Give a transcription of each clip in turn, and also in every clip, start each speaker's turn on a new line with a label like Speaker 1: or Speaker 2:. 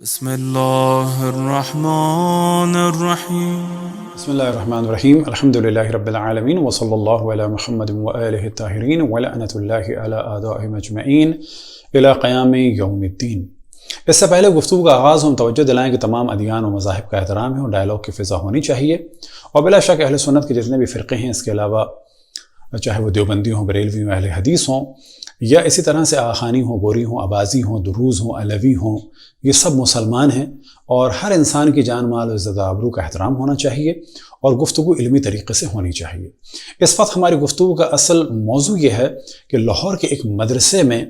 Speaker 1: بسم اللہ الرحمن الرحیم
Speaker 2: بسم اللہ الرحمن الرحیم الحمدللہ رب العالمین وصلی اللہ علی محمد وآلہ الطاہرین ولعنۃ اللہ علی اعدائہم اجمعین الی قیام یوم الدین۔ اس سے پہلے گفتگو کا آغاز ہم توجہ دلائیں کہ تمام ادیان و مذاہب کا احترام ہے اور ڈائلاگ کی فضا ہونی چاہیے، اور بلا شک اہل سنت کے جتنے بھی فرقے ہیں اس کے علاوہ چاہے وہ دیوبندی ہوں، بریلوی ہوں، اہل حدیث ہوں، یا اسی طرح سے آخانی ہوں، گوری ہوں، عباسی ہوں، دروز ہوں، علوی ہوں، یہ سب مسلمان ہیں اور ہر انسان کی جان مال و عزت آبرو کا احترام ہونا چاہیے اور گفتگو علمی طریقے سے ہونی چاہیے۔ اس وقت ہماری گفتگو کا اصل موضوع یہ ہے کہ لاہور کے ایک مدرسے میں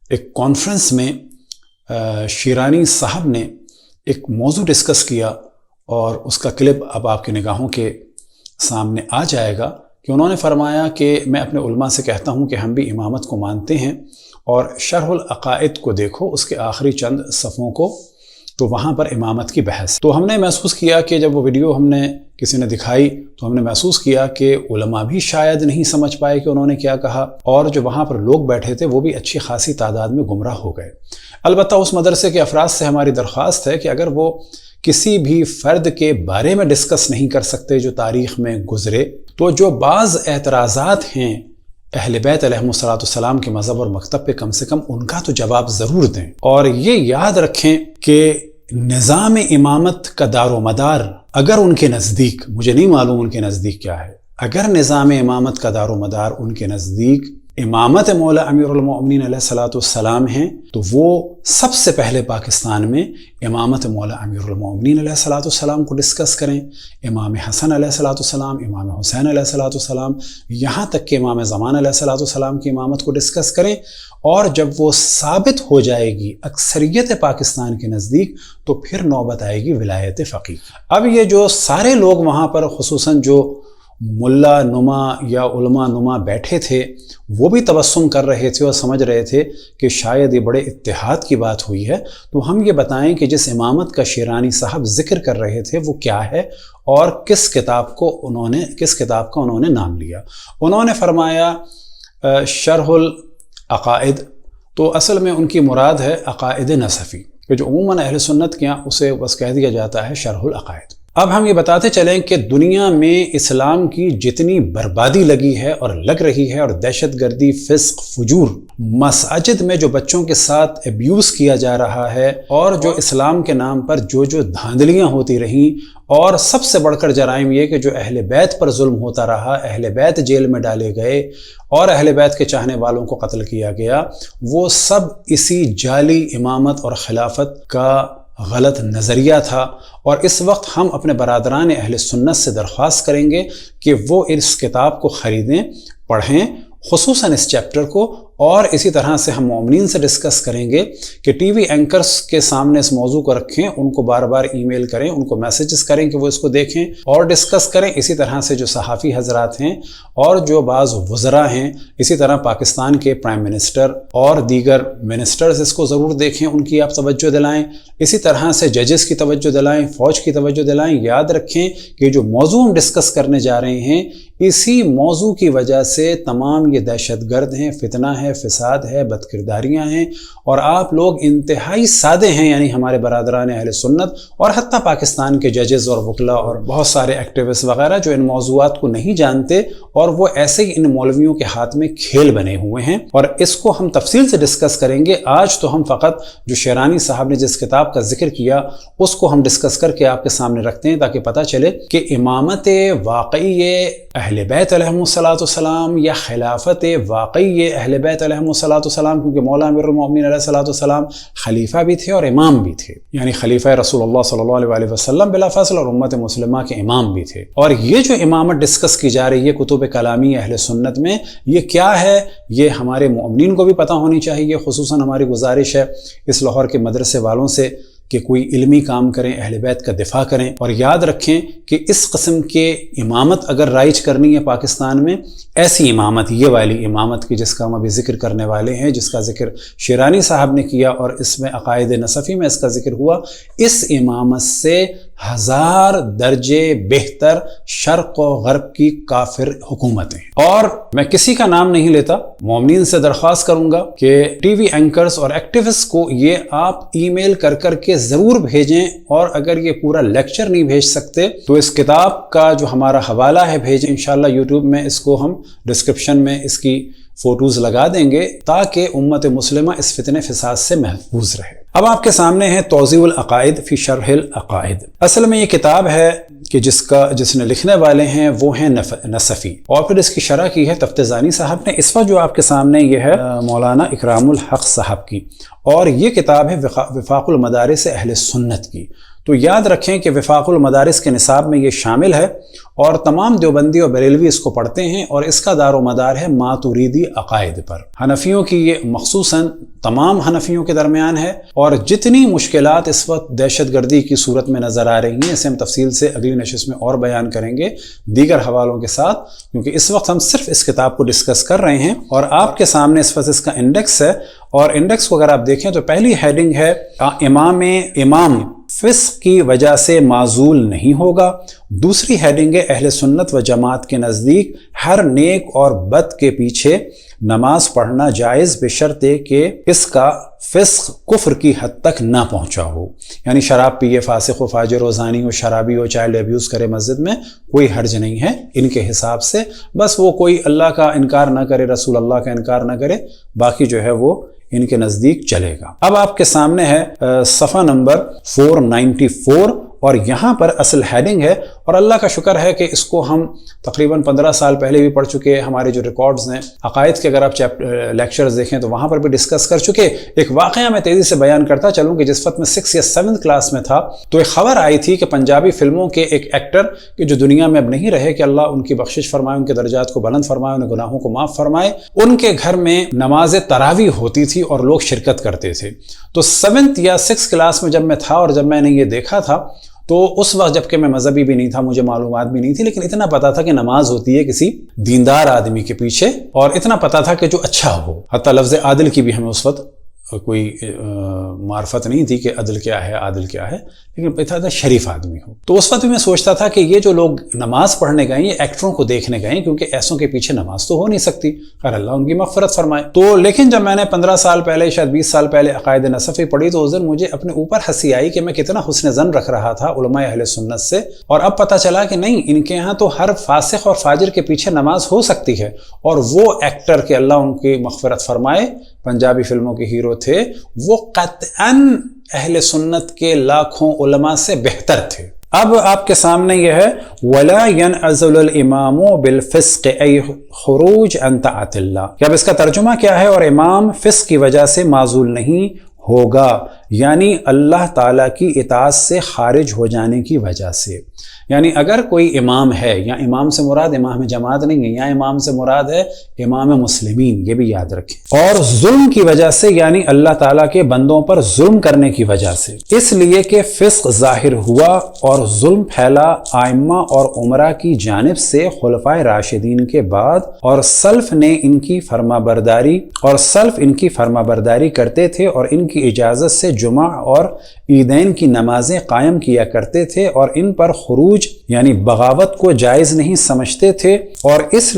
Speaker 2: ایک کانفرنس میں شیرانی صاحب نے ایک موضوع ڈسکس کیا، اور اس کا کلپ اب آپ کی نگاہوں کے سامنے آ جائے گا کہ انہوں نے فرمایا کہ میں اپنے علماء سے کہتا ہوں کہ ہم بھی امامت کو مانتے ہیں، اور شرح العقائد کو دیکھو، اس کے آخری چند صفحوں کو، تو وہاں پر امامت کی بحث۔ تو ہم نے محسوس کیا کہ جب وہ ویڈیو ہم نے کسی نے دکھائی تو ہم نے محسوس کیا کہ علماء بھی شاید نہیں سمجھ پائے کہ انہوں نے کیا کہا، اور جو وہاں پر لوگ بیٹھے تھے وہ بھی اچھی خاصی تعداد میں گمراہ ہو گئے۔ البتہ اس مدرسے کے افراد سے ہماری درخواست ہے کہ اگر وہ کسی بھی فرد کے بارے میں ڈسکس نہیں کر سکتے جو تاریخ میں گزرے، تو جو بعض اعتراضات ہیں اہل بیت علیہم السلام کے مذہب اور مکتب پہ، کم سے کم ان کا تو جواب ضرور دیں، اور یہ یاد رکھیں کہ نظام امامت کا دار و مدار اگر ان کے نزدیک، مجھے نہیں معلوم ان کے نزدیک کیا ہے، اگر نظام امامت کا دار و مدار ان کے نزدیک امامت مولا امیر المؤمنین علیہ السلام ہیں، تو وہ سب سے پہلے پاکستان میں امامت مولا امیر المؤمنین علیہ السلام کو ڈسکس کریں، امام حسن علیہ السلام، امام حسین علیہ السلام، یہاں تک کہ امام زمان علیہ السلام کی امامت کو ڈسکس کریں، اور جب وہ ثابت ہو جائے گی اکثریت پاکستان کے نزدیک تو پھر نوبت آئے گی ولایت فقیہ۔ اب یہ جو سارے لوگ وہاں پر، خصوصاً جو ملا نما یا علماء نما بیٹھے تھے، وہ بھی تبسم کر رہے تھے اور سمجھ رہے تھے کہ شاید یہ بڑے اتحاد کی بات ہوئی ہے، تو ہم یہ بتائیں کہ جس امامت کا شیرانی صاحب ذکر کر رہے تھے وہ کیا ہے، اور کس کتاب کا انہوں نے نام لیا۔ انہوں نے فرمایا شرح العقائد، تو اصل میں ان کی مراد ہے عقائد نصفی، کہ جو عموماً اہل سنت کے یہاں اسے بس کہہ دیا جاتا ہے شرح العقائد۔ اب ہم یہ بتاتے چلیں کہ دنیا میں اسلام کی جتنی بربادی لگی ہے اور لگ رہی ہے، اور دہشت گردی، فسق، فجور، مساجد میں جو بچوں کے ساتھ ابیوز کیا جا رہا ہے، اور جو اسلام کے نام پر جو دھاندلیاں ہوتی رہیں، اور سب سے بڑھ کر جرائم یہ کہ جو اہل بیت پر ظلم ہوتا رہا، اہل بیت جیل میں ڈالے گئے اور اہل بیت کے چاہنے والوں کو قتل کیا گیا، وہ سب اسی جعلی امامت اور خلافت کا غلط نظریہ تھا۔ اور اس وقت ہم اپنے برادران اہل سنت سے درخواست کریں گے کہ وہ اس کتاب کو خریدیں، پڑھیں، خصوصاً اس چیپٹر کو، اور اسی طرح سے ہم مومنین سے ڈسکس کریں گے کہ ٹی وی اینکرز کے سامنے اس موضوع کو رکھیں، ان کو بار بار ای میل کریں، ان کو میسیجز کریں کہ وہ اس کو دیکھیں اور ڈسکس کریں۔ اسی طرح سے جو صحافی حضرات ہیں اور جو بعض وزراء ہیں، اسی طرح پاکستان کے پرائم منسٹر اور دیگر منسٹرز اس کو ضرور دیکھیں، ان کی آپ توجہ دلائیں، اسی طرح سے ججز کی توجہ دلائیں، فوج کی توجہ دلائیں۔ یاد رکھیں کہ جو موضوع ہم ڈسکس کرنے جا رہے ہیں، اسی موضوع کی وجہ سے تمام یہ دہشت گرد ہیں، فتنہ ہے، فساد ہے، بدکرداریاں ہیں، اور آپ لوگ انتہائی سادے ہیں، یعنی ہمارے برادران اہل سنت اور حتیٰ پاکستان کے ججز اور وکلا اور بہت سارے ایکٹیوسٹ وغیرہ جو ان موضوعات کو نہیں جانتے، اور وہ ایسے ہی ان مولویوں کے ہاتھ میں کھیل بنے ہوئے ہیں، اور اس کو ہم تفصیل سے ڈسکس کریں گے۔ آج تو ہم فقط جو شیرانی صاحب نے جس کتاب کا ذکر کیا اس کو ہم ڈسکس کر کے آپ کے سامنے رکھتے ہیں، تاکہ پتہ چلے کہ امامت واقعی اہل بیت علیہم السلام یا خلافت واقعی اہل بیت علیہم السلام، کیونکہ مولا امیر المؤمنین علیہ السلام خلیفہ بھی تھے اور امام بھی تھے، یعنی خلیفہ رسول اللہ صلی اللہ علیہ وسلم بلا فاصلہ، اور امت مسلمہ کے امام بھی تھے۔ اور یہ جو امامت ڈسکس کی جا رہی ہے کتب کلامی اہل سنت میں، یہ کیا ہے، یہ ہمارے مومنین کو بھی پتہ ہونی چاہیے۔ خصوصاً ہماری گزارش ہے اس لاہور کے مدرسے والوں سے کہ کوئی علمی کام کریں، اہل بیت کا دفاع کریں، اور یاد رکھیں کہ اس قسم کے امامت اگر رائج کرنی ہے پاکستان میں، ایسی امامت، یہ والی امامت کی جس کا ہم ابھی ذکر کرنے والے ہیں، جس کا ذکر شیرانی صاحب نے کیا اور اس میں عقائد نصفی میں اس کا ذکر ہوا، اس امامت سے ہزار درجے بہتر شرق و غرب کی کافر حکومتیں۔ اور میں کسی کا نام نہیں لیتا، مومنین سے درخواست کروں گا کہ ٹی وی اینکرز اور ایکٹیوسٹ کو یہ آپ ای میل کر کے ضرور بھیجیں، اور اگر یہ پورا لیکچر نہیں بھیج سکتے تو اس کتاب کا جو ہمارا حوالہ ہے بھیجیں، انشاءاللہ یوٹیوب میں اس کو ہم ڈسکرپشن میں اس کی فوٹوز لگا دیں گے تاکہ امت مسلمہ اس فتنہ فساد سے محفوظ رہے۔ اب آپ کے سامنے ہے توضیح العقائد فی شرح العقائد۔ اصل میں یہ کتاب ہے کہ جس نے لکھنے والے ہیں وہ ہیں نصفی، اور پھر اس کی شرح کی ہے تفتزانی صاحب نے۔ اس وقت جو آپ کے سامنے یہ ہے مولانا اکرام الحق صاحب کی، اور یہ کتاب ہے وفاق المدارس اہل سنت کی۔ تو یاد رکھیں کہ وفاق المدارس کے نصاب میں یہ شامل ہے، اور تمام دیوبندی اور بریلوی اس کو پڑھتے ہیں، اور اس کا دار و مدار ہے ماتوریدی عقائد پر۔ حنفیوں کی یہ مخصوصاً تمام حنفیوں کے درمیان ہے، اور جتنی مشکلات اس وقت دہشت گردی کی صورت میں نظر آ رہی ہیں اسے ہم تفصیل سے اگلی نشست میں اور بیان کریں گے دیگر حوالوں کے ساتھ، کیونکہ اس وقت ہم صرف اس کتاب کو ڈسکس کر رہے ہیں۔ اور آپ کے سامنے اس وقت اس کا انڈیکس ہے، اور انڈیکس کو اگر آپ دیکھیں تو پہلی ہیڈنگ ہے امام فسق کی وجہ سے معزول نہیں ہوگا۔ دوسری ہیڈنگ ہے اہل سنت و جماعت کے نزدیک ہر نیک اور بد کے پیچھے نماز پڑھنا جائز بشرطے کہ اس کا فسق کفر کی حد تک نہ پہنچا ہو، یعنی شراب پیے، فاسق و فاجر و زانی و شرابی ہو، چائلڈ ایبیوز کرے مسجد میں، کوئی حرج نہیں ہے ان کے حساب سے، بس وہ کوئی اللہ کا انکار نہ کرے، رسول اللہ کا انکار نہ کرے، باقی جو ہے وہ ان کے نزدیک چلے گا۔ اب آپ کے سامنے ہے صفحہ نمبر 494، اور یہاں پر اصل ہیڈنگ ہے، اور اللہ کا شکر ہے کہ اس کو ہم تقریباً 15 سال پہلے بھی پڑھ چکے ہیں۔ ہمارے جو ریکارڈز ہیں عقائد کے، اگر آپ لیکچرز دیکھیں تو وہاں پر بھی ڈسکس کر چکے۔ ایک واقعہ میں تیزی سے بیان کرتا چلوں کہ جس وقت میں 6 یا 7 کلاس میں تھا تو ایک خبر آئی تھی کہ پنجابی فلموں کے ایک ایکٹر کہ جو دنیا میں اب نہیں رہے، کہ اللہ ان کی بخشش فرمائے، ان کے درجات کو بلند فرمائے، ان گناہوں کو معاف فرمائے، ان کے گھر میں نماز تراویح ہوتی تھی اور لوگ شرکت کرتے تھے۔ تو 7 یا 6 کلاس میں جب میں تھا اور جب میں نے یہ دیکھا تھا تو اس وقت جبکہ میں مذہبی بھی نہیں تھا، مجھے معلومات بھی نہیں تھی، لیکن اتنا پتا تھا کہ نماز ہوتی ہے کسی دیندار آدمی کے پیچھے، اور اتنا پتا تھا کہ جو اچھا ہو۔ حتیٰ لفظ عادل کی بھی ہمیں اس وقت کوئی معرفت نہیں تھی کہ عدل کیا ہے، عادل کیا ہے، لیکن پتا تھا شریف آدمی ہو۔ تو اس وقت بھی میں سوچتا تھا کہ یہ جو لوگ نماز پڑھنے گئے، یہ ایکٹروں کو دیکھنے گئے، کیونکہ ایسوں کے پیچھے نماز تو ہو نہیں سکتی، خیر اللہ ان کی مغفرت فرمائے۔ تو لیکن جب میں نے 15 سال پہلے، شاید 20 سال پہلے عقائد نصفی پڑھی تو اس دن مجھے اپنے اوپر ہنسی آئی کہ میں کتنا حسن ظن رکھ رہا تھا علماء اہل سنت سے، اور اب پتہ چلا کہ نہیں، ان کے ہاں تو ہر فاسق اور فاجر کے پیچھے نماز ہو سکتی ہے، اور وہ ایکٹر کہ اللہ ان کی مغفرت فرمائے پنجابی فلموں کے ہیرو تھے، وہ قطعاً اہل سنت کے لاکھوں علماء سے بہتر تھے۔ اب آپ کے سامنے یہ ہے وَلَا يَنْعَزُلُ الْإِمَامُ بِالْفِسْقِ أَيْ خُرُوجْ عَنْ طَاعَةِ اللَّهِ، کہ اب اس کا ترجمہ کیا ہے؟ اور امام فسق کی وجہ سے معزول نہیں ہوگا، یعنی اللہ تعالیٰ کی اطاعت سے خارج ہو جانے کی وجہ سے۔ یعنی اگر کوئی امام ہے، یا امام سے مراد امام جماعت نہیں ہے، یا امام سے مراد ہے امام مسلمین، یہ بھی یاد رکھیں، اور ظلم کی وجہ سے، یعنی اللہ تعالیٰ کے بندوں پر ظلم کرنے کی وجہ سے، اس لیے کہ فسق ظاہر ہوا اور ظلم پھیلا ائمہ اور عمرا کی جانب سے خلفائے راشدین کے بعد، اور سلف ان کی فرما برداری کرتے تھے، اور ان کی اجازت سے جمعہ اور عیدین کی نمازیں قائم کیا کرتے تھے، اور ان پر خروج یعنی بغاوت کو جائز نہیں سمجھتے تھے، اور اس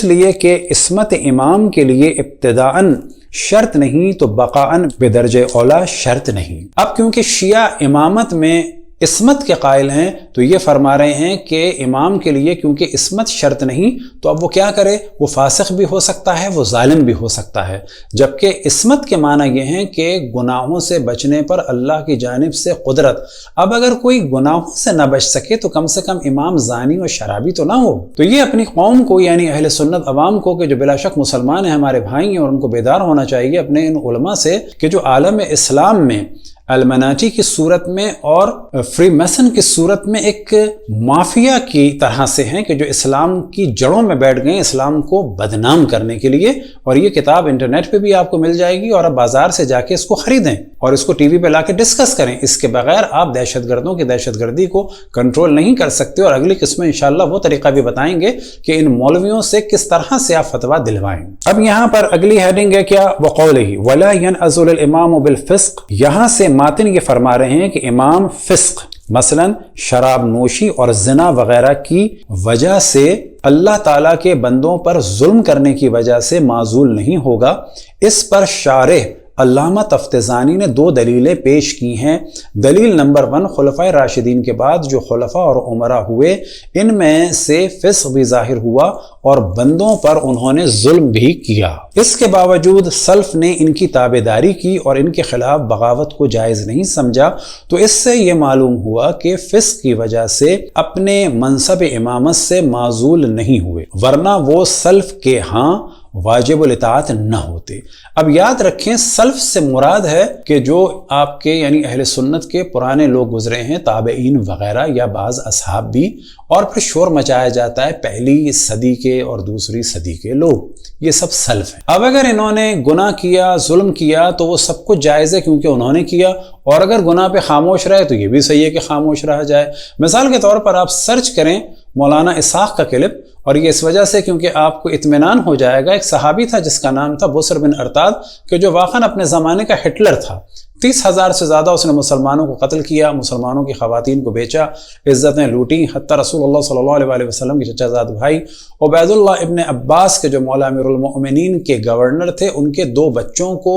Speaker 2: لیے کہ عصمت امام کے لیے ابتداءً شرط نہیں تو بقاءً بدرجہ اولا شرط نہیں۔ اب کیونکہ شیعہ امامت میں عصمت کے قائل ہیں تو یہ فرما رہے ہیں کہ امام کے لیے کیونکہ عصمت شرط نہیں تو اب وہ کیا کرے؟ وہ فاسق بھی ہو سکتا ہے، وہ ظالم بھی ہو سکتا ہے، جبکہ عصمت کے معنی یہ ہیں کہ گناہوں سے بچنے پر اللہ کی جانب سے قدرت۔ اب اگر کوئی گناہوں سے نہ بچ سکے تو کم سے کم امام زانی اور شرابی تو نہ ہو۔ تو یہ اپنی قوم کو، یعنی اہل سنت عوام کو، کہ جو بلا شک مسلمان ہیں، ہمارے بھائی ہیں، اور ان کو بیدار ہونا چاہیے اپنے ان علماء سے کہ جو عالم اسلام میں المناٹی کی صورت میں اور فری میسن کی صورت میں ایک مافیا کی طرح سے ہیں، کہ جو اسلام کی جڑوں میں بیٹھ گئے اسلام کو بدنام کرنے کے لیے۔ اور یہ کتاب انٹرنیٹ پہ بھی آپ کو مل جائے گی، اور آپ بازار سے جا کے اس کو خریدیں اور اس کو ٹی وی پہ لا کے ڈسکس کریں۔ اس کے بغیر آپ دہشت گردوں کی دہشت گردی کو کنٹرول نہیں کر سکتے، اور اگلی قسم میں انشاءاللہ وہ طریقہ بھی بتائیں گے کہ ان مولویوں سے کس طرح سے آپ فتویٰ دلوائیں۔ اب یہاں پر اگلی ہیڈنگ ہے کیا؟ وقولہ ولا ينعزل الامام بالفسق، یہاں سے ماتن یہ فرما رہے ہیں کہ امام فسق مثلا شراب نوشی اور زنا وغیرہ کی وجہ سے اللہ تعالیٰ کے بندوں پر ظلم کرنے کی وجہ سے معزول نہیں ہوگا۔ اس پر شارح علامہ تفتزانی نے 2 دلیلیں پیش کی ہیں۔ دلیل نمبر 1، خلفائے راشدین کے بعد جو خلفاء اور عمراء ہوئے ان میں سے فسق بھی ظاہر ہوا اور بندوں پر انہوں نے ظلم بھی کیا، اس کے باوجود سلف نے ان کی تابعداری کی اور ان کے خلاف بغاوت کو جائز نہیں سمجھا، تو اس سے یہ معلوم ہوا کہ فسق کی وجہ سے اپنے منصب امامت سے معزول نہیں ہوئے، ورنہ وہ سلف کے ہاں واجب الاطاعت نہ ہوتے۔ اب یاد رکھیں، سلف سے مراد ہے کہ جو آپ کے یعنی اہل سنت کے پرانے لوگ گزرے ہیں، تابعین وغیرہ یا بعض اصحاب بھی، اور پھر شور مچایا جاتا ہے پہلی صدی کے اور دوسری صدی کے لوگ، یہ سب سلف ہیں۔ اب اگر انہوں نے گناہ کیا، ظلم کیا، تو وہ سب کچھ جائز ہے کیونکہ انہوں نے کیا، اور اگر گناہ پہ خاموش رہے تو یہ بھی صحیح ہے کہ خاموش رہا جائے۔ مثال کے طور پر آپ سرچ کریں مولانا اسحاق کا کلپ، اور یہ اس وجہ سے کیونکہ آپ کو اطمینان ہو جائے گا، ایک صحابی تھا جس کا نام تھا بسر بن ارتاد، کہ جو واقعاً اپنے زمانے کا ہٹلر تھا۔ 30,000 سے زیادہ اس نے مسلمانوں کو قتل کیا، مسلمانوں کی خواتین کو بیچا، عزتیں لوٹیں، حتیٰ رسول اللہ صلی اللہ علیہ وسلم کے چچا زاد بھائی عبید اللہ ابن عباس کے جو مولا امیر المؤمنین کے گورنر تھے، ان کے 2 بچوں کو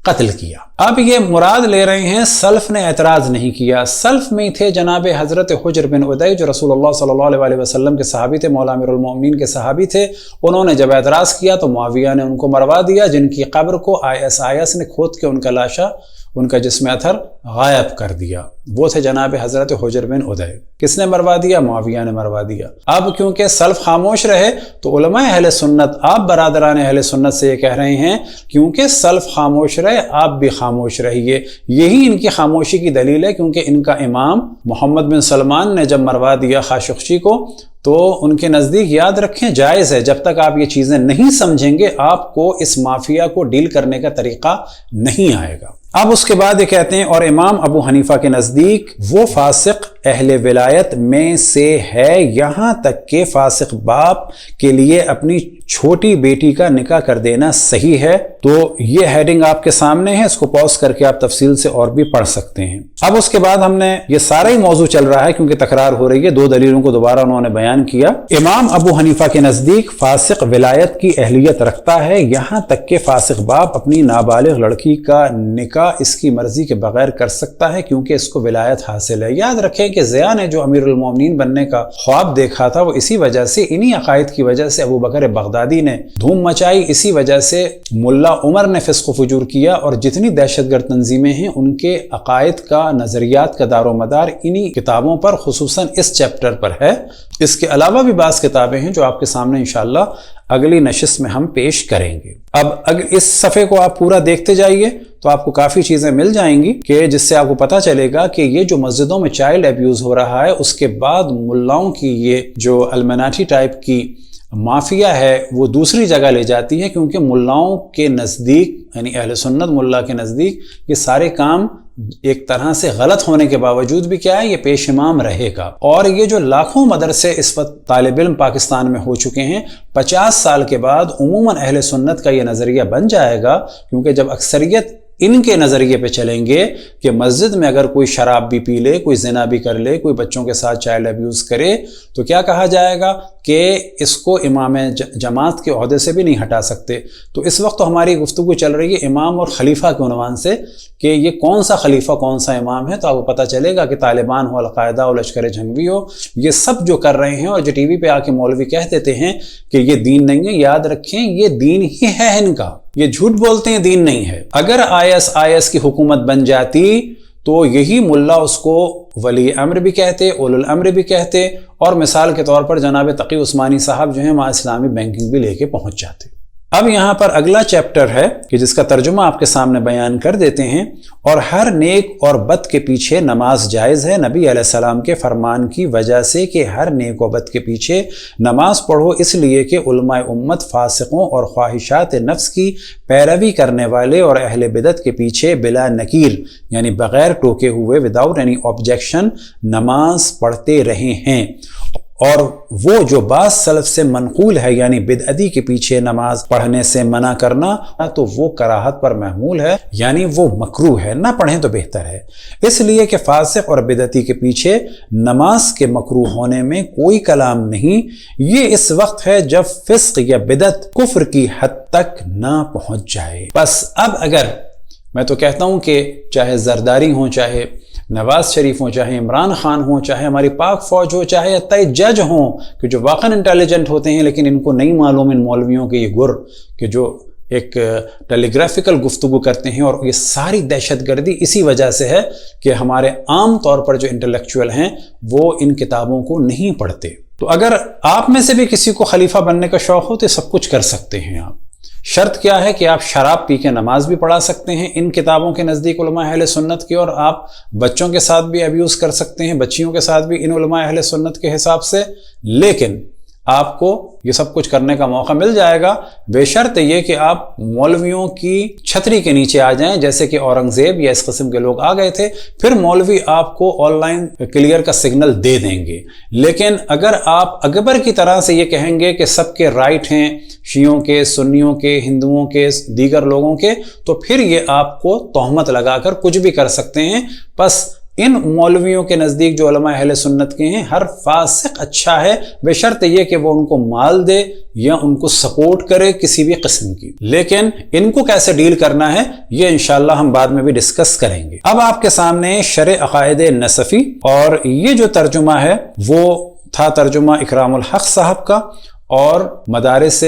Speaker 2: قتل کیا۔ اب یہ مراد لے رہے ہیں، سلف نے اعتراض نہیں کیا۔ سلف میں تھے جناب حضرت حجر بن عدی جو رسول اللہ صلی اللہ علیہ وسلم کے صحابی تھے، مولا امیر المؤمنین کے صحابی تھے۔ انہوں نے جب اعتراض کیا تو معاویہ نے ان کو مروا دیا، جن کی قبر کو ISIS نے کھود کے ان کا لاشا، ان کا جسم اطہر غائب کر دیا۔ وہ تھے جناب حضرت حجر بن عدی۔ کس نے مروا دیا؟ معاویہ نے مروا دیا۔ اب کیونکہ سلف خاموش رہے تو علماء اہل سنت، آپ برادران اہل سنت سے یہ کہہ رہے ہیں کیونکہ سلف خاموش رہے آپ بھی خاموش رہیے۔ یہی ان کی خاموشی کی دلیل ہے، کیونکہ ان کا امام محمد بن سلمان نے جب مروا دیا خاشقچی کو تو ان کے نزدیک، یاد رکھیں، جائز ہے، جب تک آپ یہ چیزیں نہیں سمجھیں گے آپ کو اس مافیا کو ڈیل کرنے کا طریقہ نہیں آئے گا۔ اب اس کے بعد یہ کہتے ہیں، اور امام ابو حنیفہ کے نزدیک وہ فاسق اہل ولایت میں سے ہے، یہاں تک کہ فاسق باپ کے لیے اپنی چھوٹی بیٹی کا نکاح کر دینا صحیح ہے۔ تو یہ ہیڈنگ آپ کے سامنے ہے، اس کو پاس کر کے آپ تفصیل سے اور بھی پڑھ سکتے ہیں۔ اب اس کے بعد ہم نے یہ سارا ہی موضوع چل رہا ہے کیونکہ تکرار ہو رہی ہے، 2 دلیلوں کو دوبارہ انہوں نے بیان کیا۔ امام ابو حنیفہ کے نزدیک فاسق ولایت کی اہلیت رکھتا ہے، یہاں تک کہ فاسق باپ اپنی نابالغ لڑکی کا نکاح اس کی مرضی کے بغیر کر سکتا ہے کیونکہ اس کو ولایت حاصل ہے۔ یاد رکھیں کہ ضیاء نے جو امیر المومنین بننے کا خواب دیکھا تھا وہ اسی وجہ سے، انہی عقائد کی وجہ سے ابو بکر بغدادی نے دھوم مچائی، اسی وجہ سے ملا عمر نے فسق و فجور کیا، اور جتنی دہشت گرد تنظیمیں ہیں ان کے عقائد کا، نظریات کا دار و مدار انہی کتابوں پر، خصوصاً اس چیپٹر پر ہے۔ اس کے علاوہ بھی بعض کتابیں ہیں جو آپ کے سامنے انشاءاللہ اگلی نشست میں ہم پیش کریں گے۔ اب اگر اس صفحے کو آپ پورا دیکھتے جائیے تو آپ کو کافی چیزیں مل جائیں گی کہ جس سے آپ کو پتہ چلے گا کہ یہ جو مسجدوں میں چائلڈ ابیوز ہو رہا ہے، اس کے بعد ملاؤں کی یہ جو المناٹی ٹائپ کی مافیا ہے وہ دوسری جگہ لے جاتی ہے، کیونکہ ملاؤں کے نزدیک یعنی اہل سنت ملا کے نزدیک یہ سارے کام ایک طرح سے غلط ہونے کے باوجود بھی کیا ہے، یہ پیش امام رہے گا۔ اور یہ جو لاکھوں مدرسے اس وقت طالب علم پاکستان میں ہو چکے ہیں، 50 سال کے بعد عموماً اہل سنت کا یہ نظریہ بن جائے گا، کیونکہ جب اکثریت ان کے نظریے پہ چلیں گے کہ مسجد میں اگر کوئی شراب بھی پی لے، کوئی زنا بھی کر لے، کوئی بچوں کے ساتھ چائلڈ ابیوز کرے، تو کیا کہا جائے گا کہ اس کو امام جماعت کے عہدے سے بھی نہیں ہٹا سکتے۔ تو اس وقت تو ہماری گفتگو چل رہی ہے امام اور خلیفہ کے عنوان سے کہ یہ کون سا خلیفہ کون سا امام ہے، تو آپ کو پتہ چلے گا کہ طالبان ہو، القاعدہ ہو، لشکر جنگی ہو، یہ سب جو کر رہے ہیں، اور جو ٹی وی پہ آ کے مولوی کہہ دیتے ہیں کہ یہ دین نہیں ہے، یاد رکھیں یہ دین ہی ہے ان کا، یہ جھوٹ بولتے ہیں، دین نہیں ہے۔ اگر ISIS کی حکومت بن جاتی تو یہی ملا اس کو ولی امر بھی کہتے، اولو الامر بھی کہتے، اور مثال کے طور پر جناب تقی عثمانی صاحب جو ہیں وہاں اسلامی بینکنگ بھی لے کے پہنچ جاتے۔ اب یہاں پر اگلا چیپٹر ہے کہ جس کا ترجمہ آپ کے سامنے بیان کر دیتے ہیں، اور ہر نیک اور بد کے پیچھے نماز جائز ہے، نبی علیہ السلام کے فرمان کی وجہ سے کہ ہر نیک و بد کے پیچھے نماز پڑھو، اس لیے کہ علماء امت فاسقوں اور خواہشات نفس کی پیروی کرنے والے اور اہل بدعت کے پیچھے بلا نکیر یعنی بغیر ٹوکے ہوئے وداؤٹ اینی آبجیکشن نماز پڑھتے رہے ہیں، اور وہ جو بعض سلف سے منقول ہے یعنی بدعتی کے پیچھے نماز پڑھنے سے منع کرنا، تو وہ کراہت پر محمول ہے، یعنی وہ مکروہ ہے، نہ پڑھیں تو بہتر ہے۔ اس لیے کہ فاسق اور بدعتی کے پیچھے نماز کے مکروہ ہونے میں کوئی کلام نہیں، یہ اس وقت ہے جب فسق یا بدعت کفر کی حد تک نہ پہنچ جائے۔ بس اب اگر میں تو کہتا ہوں کہ چاہے زرداری ہوں، چاہے نواز شریف ہوں، چاہے عمران خان ہوں، چاہے ہماری پاک فوج ہو، چاہے حتی جج ہوں کہ جو واقعاً انٹیلیجنٹ ہوتے ہیں لیکن ان کو نہیں معلوم ان مولویوں کے یہ گر کہ جو ایک ٹیلی گرافیکل گفتگو کرتے ہیں، اور یہ ساری دہشت گردی اسی وجہ سے ہے کہ ہمارے عام طور پر جو انٹلیکچوئل ہیں وہ ان کتابوں کو نہیں پڑھتے۔ تو اگر آپ میں سے بھی کسی کو خلیفہ بننے کا شوق ہو تو سب کچھ کر سکتے ہیں آپ۔ شرط کیا ہے کہ آپ شراب پی کے نماز بھی پڑھا سکتے ہیں ان کتابوں کے نزدیک علماء اہل سنت کی، اور آپ بچوں کے ساتھ بھی ابیوز کر سکتے ہیں، بچیوں کے ساتھ بھی ان علماء اہل سنت کے حساب سے، لیکن آپ کو یہ سب کچھ کرنے کا موقع مل جائے گا بے شرط یہ کہ آپ مولویوں کی چھتری کے نیچے آ جائیں، جیسے کہ اورنگزیب یا اس قسم کے لوگ آ گئے تھے، پھر مولوی آپ کو آن لائن کلیئر کا سگنل دے دیں گے۔ لیکن اگر آپ اکبر کی طرح سے یہ کہیں گے کہ سب کے رائٹ ہیں، شیعوں کے، سنیوں کے، ہندوؤں کے، دیگر لوگوں کے، تو پھر یہ آپ کو تہمت لگا کر کچھ بھی کر سکتے ہیں۔ بس ان مولویوں کے نزدیک جو علماء اہل سنت کے ہیں، ہر فاسق اچھا ہے بے شرط یہ کہ وہ ان کو مال دے یا ان کو سپورٹ کرے کسی بھی قسم کی۔ لیکن ان کو کیسے ڈیل کرنا ہے یہ انشاءاللہ ہم بعد میں بھی ڈسکس کریں گے۔ اب آپ کے سامنے شرح عقائد نصفی، اور یہ جو ترجمہ ہے وہ تھا ترجمہ اکرام الحق صاحب کا، اور مدارس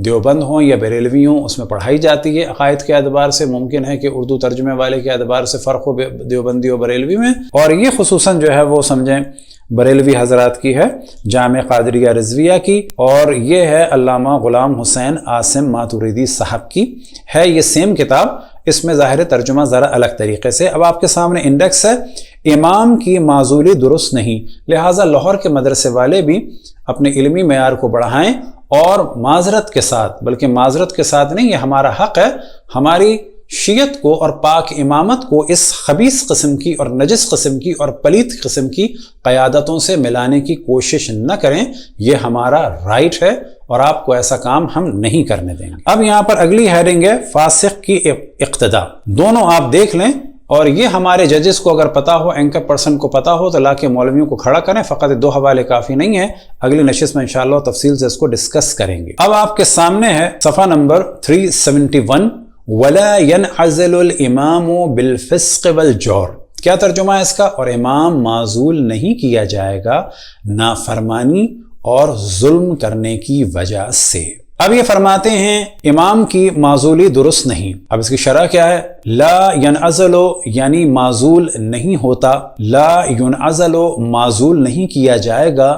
Speaker 2: دیوبند ہوں یا بریلوی ہوں اس میں پڑھائی جاتی ہے۔ عقائد کے اعتبار سے ممکن ہے کہ اردو ترجمے والے کے اعتبار سے فرق ہو دیوبندی و بریلوی میں، اور یہ خصوصاً جو ہے وہ سمجھیں بریلوی حضرات کی ہے، جامع قادریہ رضویہ کی، اور یہ ہے علامہ غلام حسین عاصم ماتوریدی صاحب کی ہے۔ یہ سیم کتاب، اس میں ظاہر ترجمہ ذرا الگ طریقے سے۔ اب آپ کے سامنے انڈیکس ہے، امام کی معزولی درست نہیں، لہٰذا لاہور کے مدرسے والے بھی اپنے علمی معیار کو بڑھائیں، اور معذرت کے ساتھ، بلکہ معذرت کے ساتھ نہیں، یہ ہمارا حق ہے، ہماری شیعت کو اور پاک امامت کو اس خبیث قسم کی اور نجس قسم کی اور پلیت قسم کی قیادتوں سے ملانے کی کوشش نہ کریں، یہ ہمارا رائٹ ہے، اور آپ کو ایسا کام ہم نہیں کرنے دیں گے۔ اب یہاں پر اگلی ہیڈنگ ہے فاسق کی اقتدا، دونوں آپ دیکھ لیں، اور یہ ہمارے ججز کو اگر پتا ہو، اینکر پرسن کو پتا ہو، تو لا کے مولویوں کو کھڑا کریں، فقط 2 حوالے کافی نہیں ہے، اگلی نشست میں انشاءاللہ تفصیل سے اس کو ڈسکس کریں گے۔ اب آپ کے سامنے ہے صفحہ نمبر 371، وَلَا يَنْعَزِلُ الْإِمَامُ بِالْفِسْقِ وَالْجَوْرِ، کیا ترجمہ ہے اس کا؟ اور امام معزول نہیں کیا جائے گا نافرمانی اور ظلم کرنے کی وجہ سے۔ اب یہ فرماتے ہیں امام کی معزولی درست نہیں، اب اس کی شرح کیا ہے؟ لا ینعزل یعنی معزول نہیں ہوتا، لا ینعزل معزول نہیں کیا جائے گا،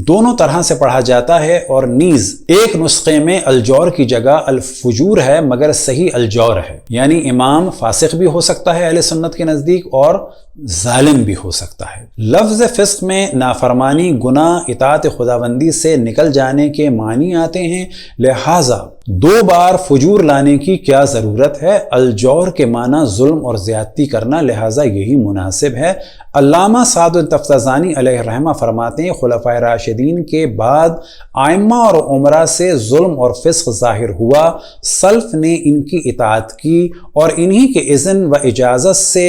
Speaker 2: دونوں طرح سے پڑھا جاتا ہے، اور نیز ایک نسخے میں الجور کی جگہ الفجور ہے مگر صحیح الجور ہے، یعنی امام فاسق بھی ہو سکتا ہے اہل سنت کے نزدیک اور ظالم بھی ہو سکتا ہے۔ لفظ فسق میں نافرمانی، گناہ، اطاعت خداوندی سے نکل جانے کے معنی آتے ہیں، لہٰذا 2 بار فجور لانے کی کیا ضرورت ہے؟ الجور کے معنی ظلم اور زیادتی کرنا، لہٰذا یہی مناسب ہے۔ علامہ سعد التفتزانی علیہ الرحمہ فرماتے ہیں خلفائے راشدین کے بعد ائمہ اور عمرہ سے ظلم اور فسق ظاہر ہوا، سلف نے ان کی اطاعت کی اور انہی کے اذن و اجازت سے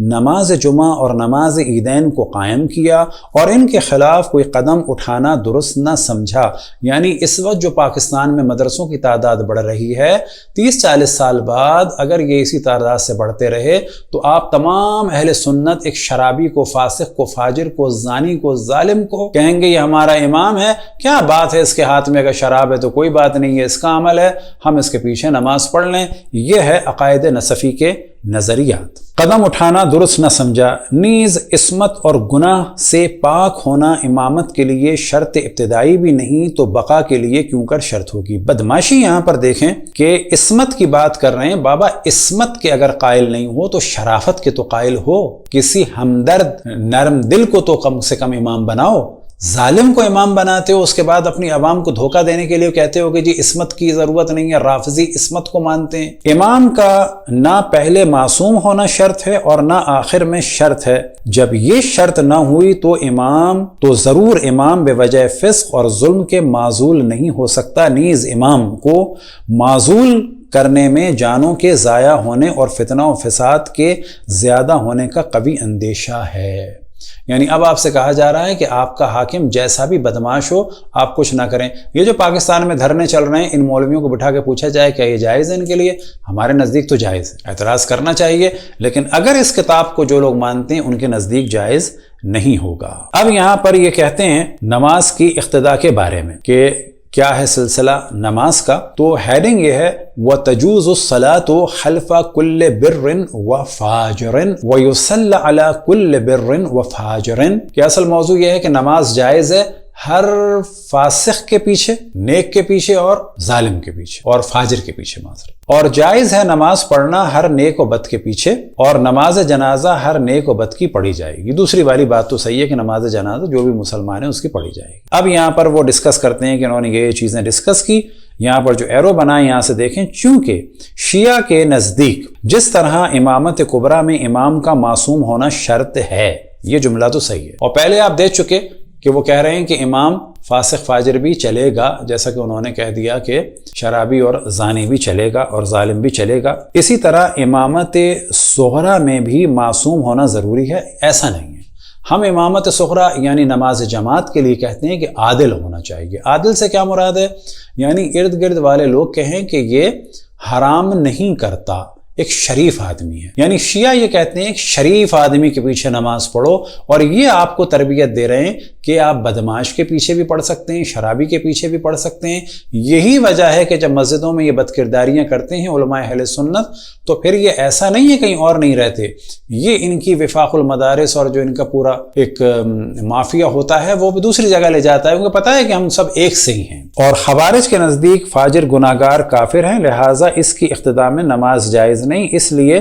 Speaker 2: نماز جمعہ اور نماز عیدین کو قائم کیا، اور ان کے خلاف کوئی قدم اٹھانا درست نہ سمجھا۔ یعنی اس وقت جو پاکستان میں مدرسوں کی تعداد بڑھ رہی ہے، 30-40 سال بعد اگر یہ اسی تعداد سے بڑھتے رہے تو آپ تمام اہل سنت ایک شرابی کو، فاسق کو، فاجر کو، زانی کو، ظالم کو کہیں گے یہ ہمارا امام ہے، کیا بات ہے اس کے ہاتھ میں اگر شراب ہے تو کوئی بات نہیں ہے، اس کا عمل ہے، ہم اس کے پیچھے نماز پڑھ لیں۔ یہ ہے عقائد نصفی کے نظریات۔ قدم اٹھانا درست نہ سمجھا، نیز عصمت اور گناہ سے پاک ہونا امامت کے لیے شرط ابتدائی بھی نہیں تو بقا کے لیے کیوں کر شرط ہوگی۔ بدماشی یہاں پر دیکھیں کہ عصمت کی بات کر رہے ہیں، بابا عصمت کے اگر قائل نہیں ہو تو شرافت کے تو قائل ہو، کسی ہمدرد نرم دل کو تو کم سے کم امام بناؤ۔ ظالم کو امام بناتے ہو، اس کے بعد اپنی عوام کو دھوکہ دینے کے لیے کہتے ہو کہ جی عصمت کی ضرورت نہیں ہے، رافضی عصمت کو مانتے ہیں۔ امام کا نہ پہلے معصوم ہونا شرط ہے اور نہ آخر میں شرط ہے، جب یہ شرط نہ ہوئی تو ضرور امام بے وجہ فسق اور ظلم کے معزول نہیں ہو سکتا، نیز امام کو معزول کرنے میں جانوں کے ضائع ہونے اور فتنہ و فساد کے زیادہ ہونے کا قوی اندیشہ ہے۔ یعنی اب آپ سے کہا جا رہا ہے کہ آپ کا حاکم جیسا بھی بدماش ہو آپ کچھ نہ کریں۔ یہ جو پاکستان میں دھرنے چل رہے ہیں، ان مولویوں کو بٹھا کے پوچھا جائے کیا یہ جائز ہے ان کے لیے؟ ہمارے نزدیک تو جائز ہے، اعتراض کرنا چاہیے، لیکن اگر اس کتاب کو جو لوگ مانتے ہیں ان کے نزدیک جائز نہیں ہوگا۔ اب یہاں پر یہ کہتے ہیں نماز کی اقتدا کے بارے میں کہ کیا ہے سلسلہ نماز کا، تو ہیڈنگ یہ ہے وَتَجُوزُ الصَّلَاةُ خَلْفَ كُلِّ بِرٍ وَفَاجِرٍ وَيُصَلَّ عَلَى كُلِّ بِرٍ وَفَاجِرٍ، کہ اصل موضوع یہ ہے کہ نماز جائز ہے ہر فاسق کے پیچھے، نیک کے پیچھے اور ظالم کے پیچھے اور فاجر کے پیچھے معذرت، اور جائز ہے نماز پڑھنا ہر نیک و بد کے پیچھے، اور نماز جنازہ ہر نیک و بد کی پڑھی جائے گی۔ دوسری والی بات تو صحیح ہے کہ نماز جنازہ جو بھی مسلمان ہے اس کی پڑھی جائے گی۔ اب یہاں پر وہ ڈسکس کرتے ہیں کہ انہوں نے یہ چیزیں ڈسکس کی، یہاں پر جو ایرو بنائے یہاں سے دیکھیں، چونکہ شیعہ کے نزدیک جس طرح امامت کبریٰ میں امام کا معصوم ہونا شرط ہے، یہ جملہ تو صحیح ہے، اور پہلے آپ دیکھ چکے کہ وہ کہہ رہے ہیں کہ امام فاسق فاجر بھی چلے گا، جیسا کہ انہوں نے کہہ دیا کہ شرابی اور زانی بھی چلے گا اور ظالم بھی چلے گا۔ اسی طرح امامت صغریٰ میں بھی معصوم ہونا ضروری ہے، ایسا نہیں ہے۔ ہم امامت صغریٰ یعنی نماز جماعت کے لیے کہتے ہیں کہ عادل ہونا چاہیے۔ عادل سے کیا مراد ہے؟ یعنی ارد گرد والے لوگ کہیں کہ یہ حرام نہیں کرتا، ایک شریف آدمی ہے۔ یعنی شیعہ یہ کہتے ہیں ایک شریف آدمی کے پیچھے نماز پڑھو، اور یہ آپ کو تربیت دے رہے ہیں کہ آپ بدماش کے پیچھے بھی پڑھ سکتے ہیں، شرابی کے پیچھے بھی پڑھ سکتے ہیں۔ یہی وجہ ہے کہ جب مسجدوں میں یہ بد کرداریاں کرتے ہیں علماء اہل سنت، تو پھر یہ ایسا نہیں ہے کہیں اور نہیں رہتے، یہ ان کی وفاق المدارس اور جو ان کا پورا ایک مافیا ہوتا ہے وہ بھی دوسری جگہ لے جاتا ہے، ان کو پتہ ہے کہ ہم سب ایک سے ہی ہیں۔ اور خوارج کے نزدیک فاجر گناہگار کافر ہیں، لہٰذا اس کی اقتداء میں نماز جائز نہیں۔ اس لیے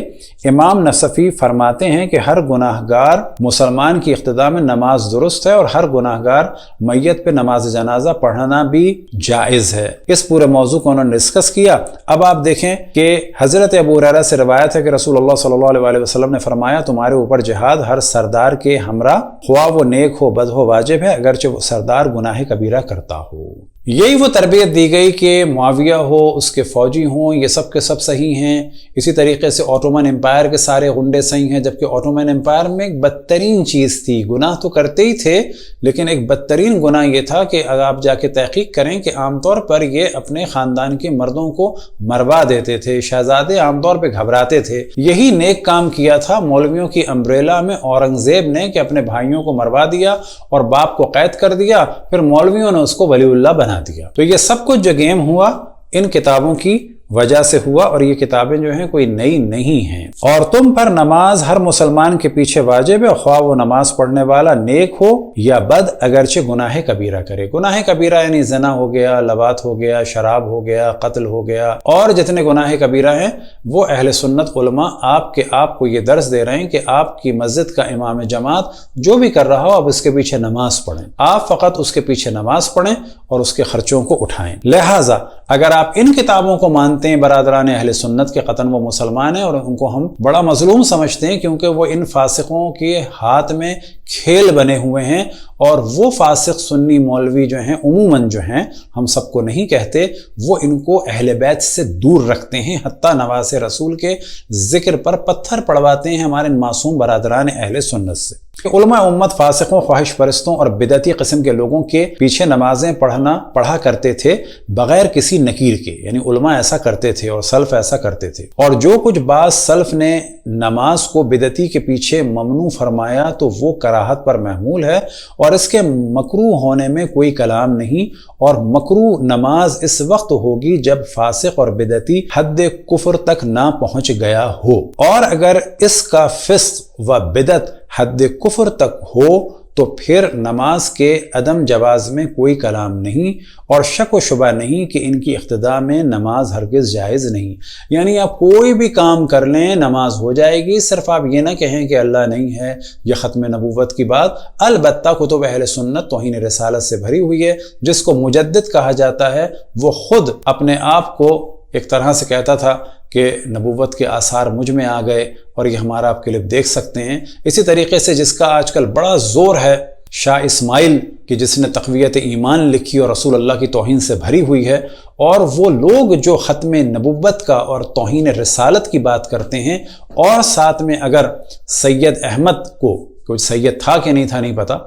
Speaker 2: امام نصفی فرماتے ہیں کہ ہر گناہگار مسلمان کی اقتداء میں نماز درست ہے، اور ہر گناہگار میت پہ نماز جنازہ پڑھنا بھی جائز ہے۔ اس پورے موضوع کو انہوں نے ڈسکس کیا۔ اب آپ دیکھیں کہ حضرت ابو ہریرہ سے روایت ہے کہ رسول اللہ صلی اللہ علیہ وسلم نے فرمایا تمہارے اوپر جہاد ہر سردار کے ہمراہ، خواہ وہ نیک ہو بد ہو واجب ہے، اگرچہ وہ سردار گناہ کبیرہ کرتا ہو۔ یہی وہ تربیت دی گئی کہ معاویہ ہو، اس کے فوجی ہوں، یہ سب کے سب صحیح ہیں۔ اسی طریقے سے اوٹومن امپائر کے سارے غنڈے صحیح ہیں، جبکہ اوٹومن امپائر میں ایک بدترین چیز تھی، گناہ تو کرتے ہی تھے لیکن ایک بدترین گناہ یہ تھا کہ اگر آپ جا کے تحقیق کریں کہ عام طور پر یہ اپنے خاندان کے مردوں کو مروا دیتے تھے، شہزادے عام طور پہ گھبراتے تھے۔ یہی نیک کام کیا تھا مولویوں کی امبریلا میں اورنگزیب نے کہ اپنے بھائیوں کو مروا دیا اور باپ کو قید کر دیا، پھر مولویوں نے اس کو ولی اللہ بنا دیا۔ تو یہ سب کچھ جو گیم ہوا ان کتابوں کی وجہ سے ہوا، اور یہ کتابیں جو ہیں کوئی نئی نہیں ہیں۔ اور تم پر نماز ہر مسلمان کے پیچھے واجب ہے، خواہ وہ نماز پڑھنے والا نیک ہو یا بد، اگرچہ گناہ کبیرہ کرے۔ گناہ کبیرہ یعنی زنا ہو گیا، لواط ہو گیا، شراب ہو گیا، قتل ہو گیا، اور جتنے گناہ کبیرہ ہیں وہ اہل سنت علماء آپ کو یہ درس دے رہے ہیں کہ آپ کی مسجد کا امام جماعت جو بھی کر رہا ہو اب اس کے پیچھے نماز پڑھیں، آپ فقط اس کے پیچھے نماز پڑھیں اور اس کے خرچوں کو اٹھائیں۔ لہٰذا اگر آپ ان کتابوں کو مانتے ہیں برادران اہل سنت کے، قطعاً وہ مسلمان ہیں اور ان کو ہم بڑا مظلوم سمجھتے ہیں، کیونکہ وہ ان فاسقوں کے ہاتھ میں کھیل بنے ہوئے ہیں، اور وہ فاسق سنی مولوی جو ہیں عموماً جو ہیں، ہم سب کو نہیں کہتے، وہ ان کو اہل بیت سے دور رکھتے ہیں، حتیٰ نواز رسول کے ذکر پر پتھر پڑواتے ہیں ہمارے معصوم برادران اہل سنت سے۔ علماء امت فاسقوں، خواہش پرستوں اور بدعتی قسم کے لوگوں کے پیچھے نمازیں پڑھا کرتے تھے بغیر کسی نکیر کے، یعنی علماء ایسا کرتے تھے اور سلف ایسا کرتے تھے، اور جو کچھ بعض سلف نے نماز کو بدعتی کے پیچھے ممنوع فرمایا تو وہ کراہت پر محمول ہے، اور اس کے مکروہ ہونے میں کوئی کلام نہیں، اور مکروہ نماز اس وقت ہوگی جب فاسق اور بدعتی حد کفر تک نہ پہنچ گیا ہو، اور اگر اس کا فسق و بدعت حد کفر تک ہو تو پھر نماز کے عدم جواز میں کوئی کلام نہیں، اور شک و شبہ نہیں کہ ان کی اقتداء میں نماز ہرگز جائز نہیں۔ یعنی آپ کوئی بھی کام کر لیں نماز ہو جائے گی، صرف آپ یہ نہ کہیں کہ اللہ نہیں ہے، یہ ختم نبوت کی بات۔ البتہ کتب اہل سنت توہین رسالت سے بھری ہوئی ہے، جس کو مجدد کہا جاتا ہے، وہ خود اپنے آپ کو ایک طرح سے کہتا تھا کہ نبوت کے آثار مجھ میں آ گئے، اور یہ ہمارا آپ کلپ دیکھ سکتے ہیں۔ اسی طریقے سے جس کا آج کل بڑا زور ہے شاہ اسماعیل کہ جس نے تقویت ایمان لکھی اور رسول اللہ کی توہین سے بھری ہوئی ہے، اور وہ لوگ جو ختم نبوت کا اور توہین رسالت کی بات کرتے ہیں، اور ساتھ میں اگر سید احمد کو کوئی سید تھا کہ نہیں تھا نہیں پتا،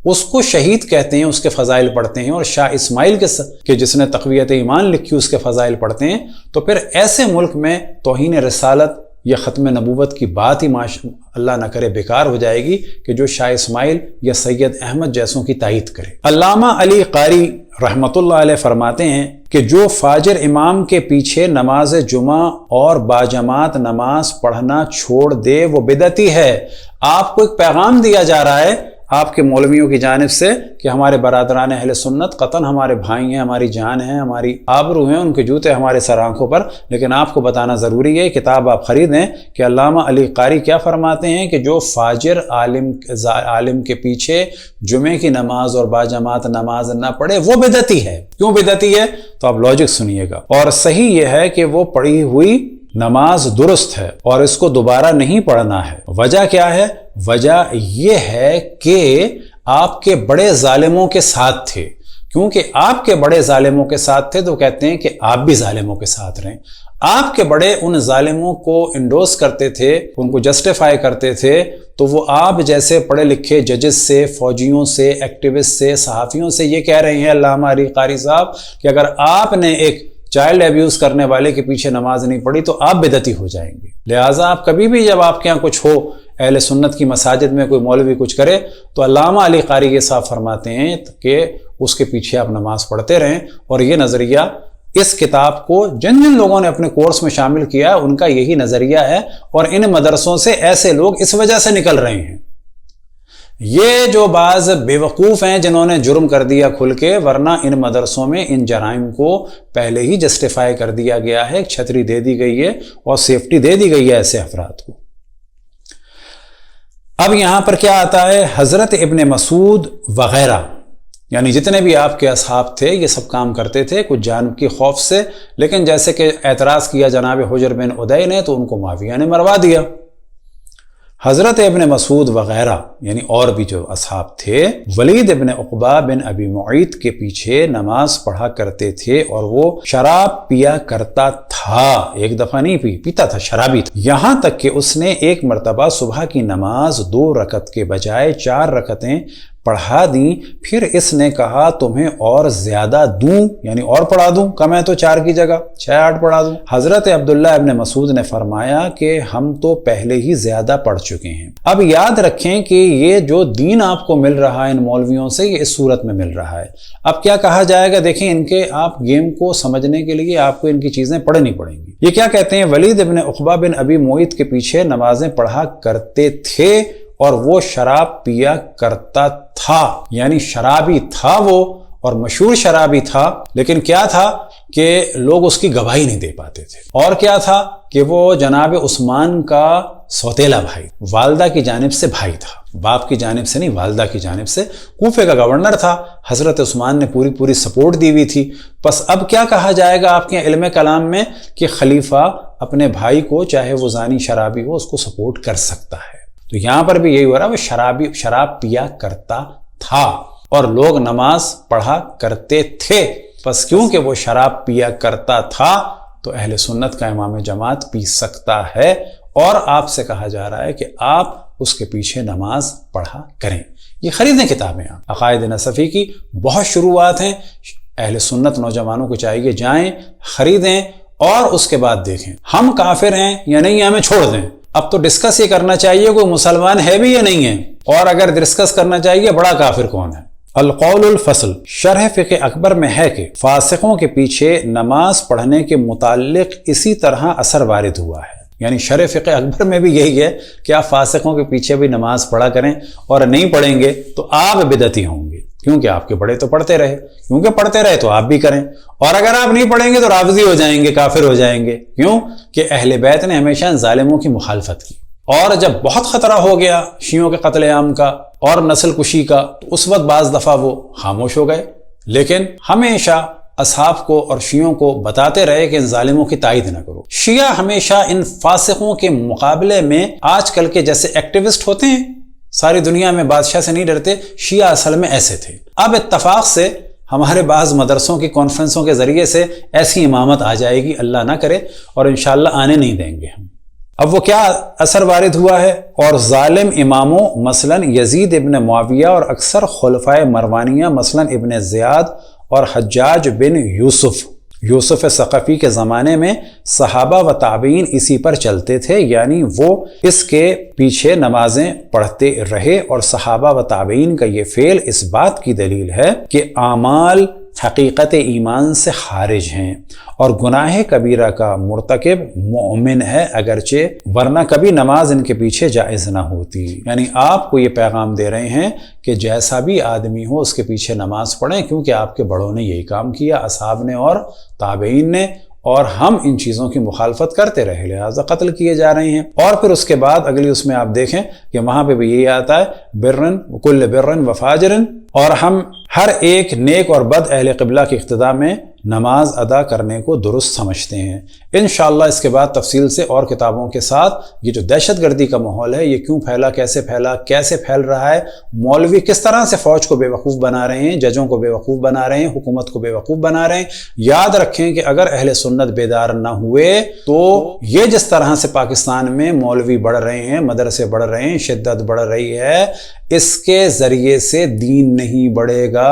Speaker 2: اس کو شہید کہتے ہیں، اس کے فضائل پڑھتے ہیں، اور شاہ اسماعیل کے جس نے تقویت ایمان لکھی اس کے فضائل پڑھتے ہیں، تو پھر ایسے ملک میں توہین رسالت یا ختم نبوت کی بات ہی اللہ نہ کرے بیکار ہو جائے گی کہ جو شاہ اسماعیل یا سید احمد جیسوں کی تائید کرے۔ علامہ علی قاری رحمۃ اللہ علیہ فرماتے ہیں کہ جو فاجر امام کے پیچھے نماز جمعہ اور باجماعت نماز پڑھنا چھوڑ دے وہ بدعتی ہے۔ آپ کو ایک پیغام دیا جا رہا ہے آپ کے مولویوں کی جانب سے کہ ہمارے برادران اہل سنت قطعاً ہمارے بھائی ہیں، ہماری جان ہیں، ہماری آبرو ہیں، ان کے جوتے ہمارے سر آنکھوں پر، لیکن آپ کو بتانا ضروری ہے، کتاب آپ خریدیں کہ علامہ علی قاری کیا فرماتے ہیں کہ جو فاجر عالم کے پیچھے جمعے کی نماز اور باجماعت نماز نہ پڑھے وہ بدعتی ہے۔ کیوں بدعتی ہے؟ تو آپ لاجک سنیے گا، اور صحیح یہ ہے کہ وہ پڑھی ہوئی نماز درست ہے اور اس کو دوبارہ نہیں پڑھنا ہے۔ وجہ کیا ہے؟ وجہ یہ ہے کہ آپ کے بڑے ظالموں کے ساتھ تھے، کیونکہ آپ کے بڑے ظالموں کے ساتھ تھے تو کہتے ہیں کہ آپ بھی ظالموں کے ساتھ رہیں۔ آپ کے بڑے ان ظالموں کو انڈوس کرتے تھے، ان کو جسٹیفائی کرتے تھے، تو وہ آپ جیسے پڑھے لکھے ججز سے، فوجیوں سے، ایکٹیوسٹ سے، صحافیوں سے یہ کہہ رہے ہیں علامہ علی قاری صاحب کہ اگر آپ نے ایک چائلڈ ایبیوز کرنے والے کے پیچھے نماز نہیں پڑھی تو آپ بدعتی ہو جائیں گے۔ لہٰذا آپ کبھی بھی جب آپ کے یہاں کچھ ہو، اہل سنت کی مساجد میں کوئی مولوی کچھ کرے، تو علامہ علی قاری یہ صاحب فرماتے ہیں کہ اس کے پیچھے آپ نماز پڑھتے رہیں، اور یہ نظریہ اس کتاب کو جن لوگوں نے اپنے کورس میں شامل کیا ان کا یہی نظریہ ہے، اور ان مدرسوں سے ایسے لوگ اس وجہ سے نکل رہے ہیں۔ یہ جو بعض بیوقوف ہیں جنہوں نے جرم کر دیا کھل کے، ورنہ ان مدرسوں میں ان جرائم کو پہلے ہی جسٹیفائی کر دیا گیا ہے، ایک چھتری دے دی گئی ہے اور سیفٹی دے دی گئی ہے ایسے افراد کو۔ اب یہاں پر کیا آتا ہے؟ حضرت ابن مسعود وغیرہ، یعنی جتنے بھی آپ کے اصحاب تھے یہ سب کام کرتے تھے کچھ جان کی خوف سے، لیکن جیسے کہ اعتراض کیا جناب حجر بن عدی نے تو ان کو معاویہ نے مروا دیا۔ حضرت ابن مسعود وغیرہ یعنی اور بھی جو اصحاب تھے، ولید ابن عقبہ بن ابی معیط کے پیچھے نماز پڑھا کرتے تھے، اور وہ شراب پیا کرتا تھا، ایک دفعہ نہیں پیتا تھا، شرابی تھا، یہاں تک کہ اس نے ایک مرتبہ صبح کی نماز 2 رکعت کے بجائے 4 رکعتیں پڑھا دیں، پھر اس نے کہا تمہیں اور زیادہ دوں، یعنی اور پڑھا دوں، کم ہے تو 4 کی جگہ 6-8 پڑھا دوں۔ حضرت عبداللہ ابن مسعود نے فرمایا کہ ہم تو پہلے ہی زیادہ پڑھ چکے ہیں۔ اب یاد رکھیں کہ یہ جو دین آپ کو مل رہا ہے ان مولویوں سے، یہ اس صورت میں مل رہا ہے۔ اب کیا کہا جائے گا؟ دیکھیں ان کے آپ گیم کو سمجھنے کے لیے آپ کو ان کی چیزیں پڑھنی پڑیں گی۔ یہ کیا کہتے ہیں؟ ولید ابن عقبہ بن ابی معیط کے پیچھے نمازیں پڑھا کرتے تھے اور وہ شراب پیا کرتا تھا، یعنی شرابی تھا وہ، اور مشہور شرابی تھا، لیکن کیا تھا کہ لوگ اس کی گواہی نہیں دے پاتے تھے۔ اور کیا تھا کہ وہ جناب عثمان کا سوتیلا بھائی، والدہ کی جانب سے بھائی تھا، باپ کی جانب سے نہیں، والدہ کی جانب سے، کوفے کا گورنر تھا، حضرت عثمان نے پوری سپورٹ دی ہوئی تھی۔ پس اب کیا کہا جائے گا آپ کے علم کلام میں کہ خلیفہ اپنے بھائی کو، چاہے وہ زانی شرابی ہو، اس کو سپورٹ کر سکتا ہے۔ تو یہاں پر بھی یہی ہو رہا ہے، وہ شراب پیا کرتا تھا اور لوگ نماز پڑھا کرتے تھے، بس کیونکہ وہ شراب پیا کرتا تھا تو اہل سنت کا امام جماعت پی سکتا ہے، اور آپ سے کہا جا رہا ہے کہ آپ اس کے پیچھے نماز پڑھا کریں۔ یہ خریدیں کتابیں، آپ عقائد نصفی کی بہت شروعات ہیں، اہل سنت نوجوانوں کو چاہیے جائیں خریدیں اور اس کے بعد دیکھیں ہم کافر ہیں یا نہیں، ہمیں چھوڑ دیں۔ اب تو ڈسکس یہ کرنا چاہیے کوئی مسلمان ہے بھی یا نہیں ہے، اور اگر ڈسکس کرنا چاہیے بڑا کافر کون ہے۔ القول الفصل شرح فقہ اکبر میں ہے کہ فاسقوں کے پیچھے نماز پڑھنے کے متعلق اسی طرح اثر وارد ہوا ہے، یعنی شرح فقہ اکبر میں بھی یہی ہے کہ آپ فاسقوں کے پیچھے بھی نماز پڑھا کریں، اور نہیں پڑھیں گے تو آپ بدعتی ہوں گے، کیونکہ آپ کے بڑے تو پڑھتے رہے، کیونکہ پڑھتے رہے تو آپ بھی کریں، اور اگر آپ نہیں پڑھیں گے تو رافضی ہو جائیں گے، کافر ہو جائیں گے۔ کیوں کہ اہل بیت نے ہمیشہ ظالموں کی مخالفت کی، اور جب بہت خطرہ ہو گیا شیعوں کے قتل عام کا اور نسل کشی کا، تو اس وقت بعض دفعہ وہ خاموش ہو گئے، لیکن ہمیشہ اصحاب کو اور شیعوں کو بتاتے رہے کہ ان ظالموں کی تائید نہ کرو۔ شیعہ ہمیشہ ان فاسقوں کے مقابلے میں آج کل کے جیسے ایکٹیوسٹ ہوتے ہیں، ساری دنیا میں بادشاہ سے نہیں ڈرتے، شیعہ اصل میں ایسے تھے۔ اب اتفاق سے ہمارے بعض مدرسوں کی کانفرنسوں کے ذریعے سے ایسی امامت آ جائے گی، اللہ نہ کرے، اور انشاءاللہ آنے نہیں دیں گے ہم۔ اب وہ کیا اثر وارد ہوا ہے؟ اور ظالم اماموں مثلا یزید ابن معاویہ اور اکثر خلفائے مروانیہ مثلا ابن زیاد اور حجاج بن یوسف ثقفی کے زمانے میں صحابہ و تابعین اسی پر چلتے تھے، یعنی وہ اس کے پیچھے نمازیں پڑھتے رہے، اور صحابہ و تابعین کا یہ فعل اس بات کی دلیل ہے کہ اعمال حقیقت ایمان سے خارج ہیں اور گناہ کبیرہ کا مرتکب مومن ہے اگرچہ، ورنہ کبھی نماز ان کے پیچھے جائز نہ ہوتی۔ یعنی آپ کو یہ پیغام دے رہے ہیں کہ جیسا بھی آدمی ہو اس کے پیچھے نماز پڑھیں، کیونکہ آپ کے بڑوں نے یہی کام کیا، اصحاب نے اور تابعین نے، اور ہم ان چیزوں کی مخالفت کرتے رہے، لہذا قتل کیے جا رہے ہیں۔ اور پھر اس کے بعد اگلی اس میں آپ دیکھیں کہ وہاں پہ بھی یہی آتا ہے برن کل برن و فاجرن، اور ہم ہر ایک نیک اور بد اہل قبلہ کی اقتداء میں نماز ادا کرنے کو درست سمجھتے ہیں۔ انشاءاللہ اس کے بعد تفصیل سے اور کتابوں کے ساتھ یہ جو دہشت گردی کا ماحول ہے یہ کیوں پھیلا، کیسے پھیل رہا ہے، مولوی کس طرح سے فوج کو بے وقوف بنا رہے ہیں، ججوں کو بے وقوف بنا رہے ہیں، حکومت کو بے وقوف بنا رہے ہیں۔ یاد رکھیں کہ اگر اہل سنت بیدار نہ ہوئے تو یہ جس طرح سے پاکستان میں مولوی بڑھ رہے ہیں، مدرسے بڑھ رہے ہیں، شدت بڑھ رہی ہے، اس کے ذریعے سے دین نہیں بڑھے گا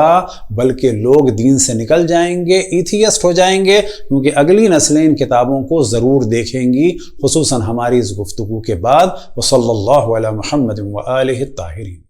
Speaker 2: بلکہ لوگ دین سے نکل جائیں گے، ایتھیسٹ ہو جائیں گے، کیونکہ اگلی نسلیں ان کتابوں کو ضرور دیکھیں گی، خصوصاً ہماری اس گفتگو کے بعد۔ وصلی اللہ علی محمد و آلہ الطاہرین۔